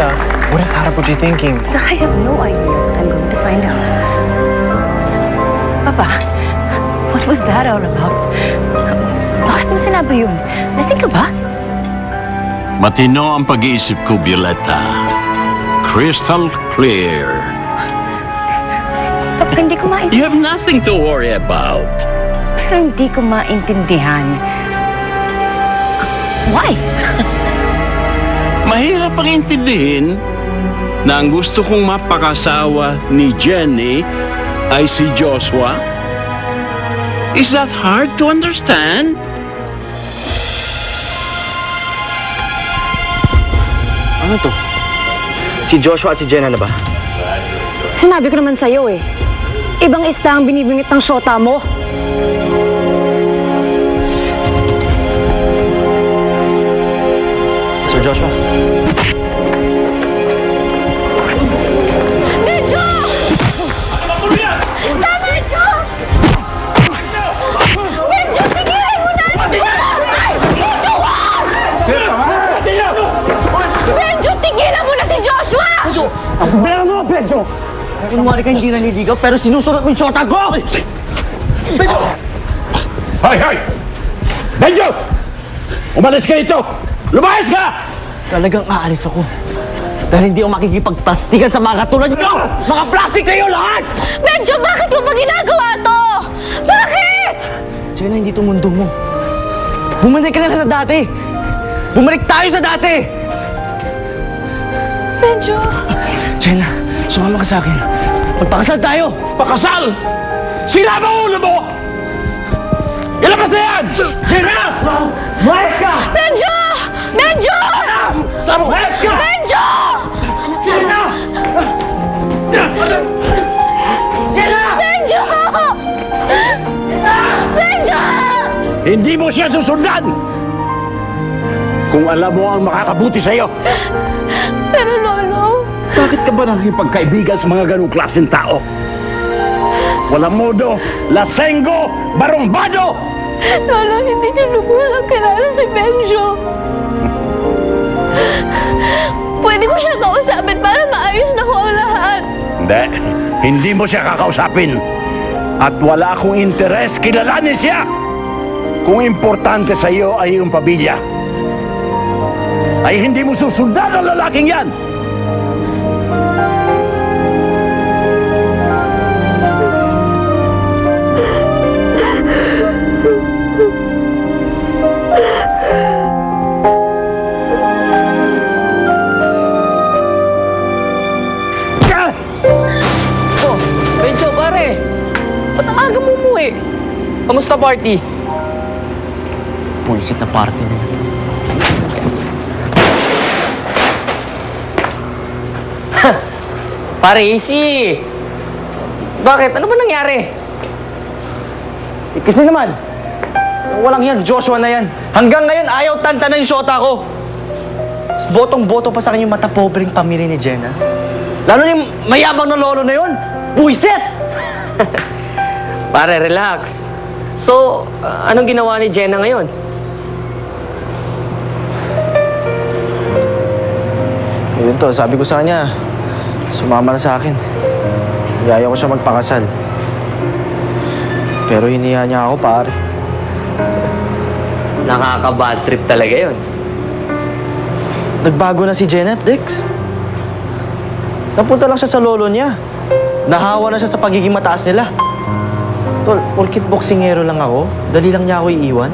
Violetta, what is Harapuchi thinking? I have no idea, but I'm going to find out. Papa, what was that all about? Bakit mo sinabi yun? Lasing ka ba? Matino ang pag-iisip ko, Violetta. Crystal clear. Papa, hindi ko maintindihan. You have nothing to worry about. Pero hindi ko maintindihan. Why? Mahirap ang intindihin na ang gusto kong mapakasawa ni Jenny ay si Joshua. Is that hard to understand? Ano to? Si Joshua at si Jenna na ba? Sinabi ko naman sa'yo eh. Ibang isda ang binibingit ng syota mo. Sir Joshua? Benjo! Tama, Jo! Benjo, tigilan mo na! Benjo, wag! Benjo, tigilan mo na si Joshua! Bera mo, Benjo! Kunwari ka hindi naniligaw, pero sinusunod mo yung syota ko! Benjo! Hoy, hoy! Benjo! Umalis ka dito! Lumayas ka! Talagang aalis ako. Dahil hindi ako makikipagplastikan sa mga katulad nyo! Mga plastic kayo lahat! Benjo, bakit mo ba ginagawa to? Bakit? Jenna, hindi to mundo mo. Bumalik ka na sa dati! Bumalik tayo sa dati! Benjo... Jenna, sumama ka sa akin. Magpakasal tayo! Pakasal! Sira mo ulo mo! Ilabas na yan! Jenna! Mayas ka! Benjo! Benjo! Tama! Mayas ka! Benjo! Jenna! Jenna! Benjo! Benjo! Hindi mo siya susundan! Kung alam mo ang makakabuti sa'yo. Pero Lolo... Bakit ka ba nakikipagkaibigan sa mga ganong klaseng tao? Walang modo, lasenggo, barumbado! Lolo, hindi niyo lubusang kilala si Benjo. Pwede ko siya kausapin para maayos na ho ang lahat. Hindi mo siya kakausapin. At wala akong interes kilalanin siya. Kung importante sa iyo ay iyong pamilya, ay hindi mo susundan ang lalaking yan. Oh, Benjo, pare! Ba't ang aga mo umuwi? Kamusta party? Puisit na party na yun. Pare, easy! Bakit? Ano ba nangyari? Kasi naman, walang yan, Joshua na yan. Hanggang ngayon, ayaw tantanan yung syota ko. Tapos botong-boto pa sa akin yung matapobreng pamilya ni Jenna. Lalo na yung mayabang na lolo na yun. Buisit! Pare, relax. So, anong ginawa ni Jenna ngayon? Yun to, sabi ko sa kanya, sumama na sa akin. Ayaw ko siya magpakasal. Pero hiniya niya ako, pare. Nakaka-bad trip talaga yun. Nagbago na si Jenna, Dex. Napunta lang siya sa lolo niya. Nahawa na siya sa pagiging mataas nila. Tol, porkit boksingero lang ako, dali lang niya ako iiwan.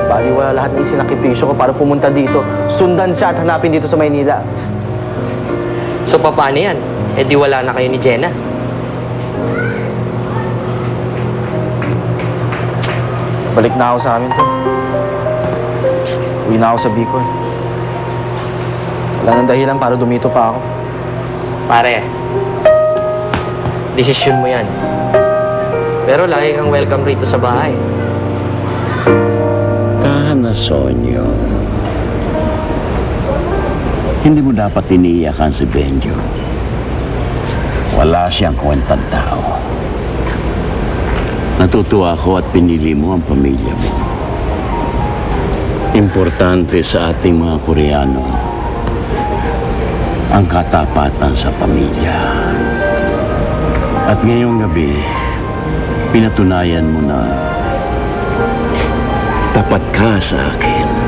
Baliwala lahat ng isinakripisyo ko para pumunta dito. Sundan siya at hanapin dito sa Maynila. So, paano yan? Eh, di wala na kayo ni Jenna. Balik na ako sa amin to. Uwi na ako sa Bicol. Wala nang dahilan para dumito pa ako. Pare, desisyon mo yan. Pero lagi kang welcome rito sa bahay. Kahana, Sonyo. Hindi mo dapat iniiyakan si Benjo. Wala siyang kwentang tao. Natutuwa ako at pinili mo ang pamilya mo. Importante sa ating mga Koreano ang katapatan sa pamilya. At ngayong gabi, pinatunayan mo na tapat ka sa akin.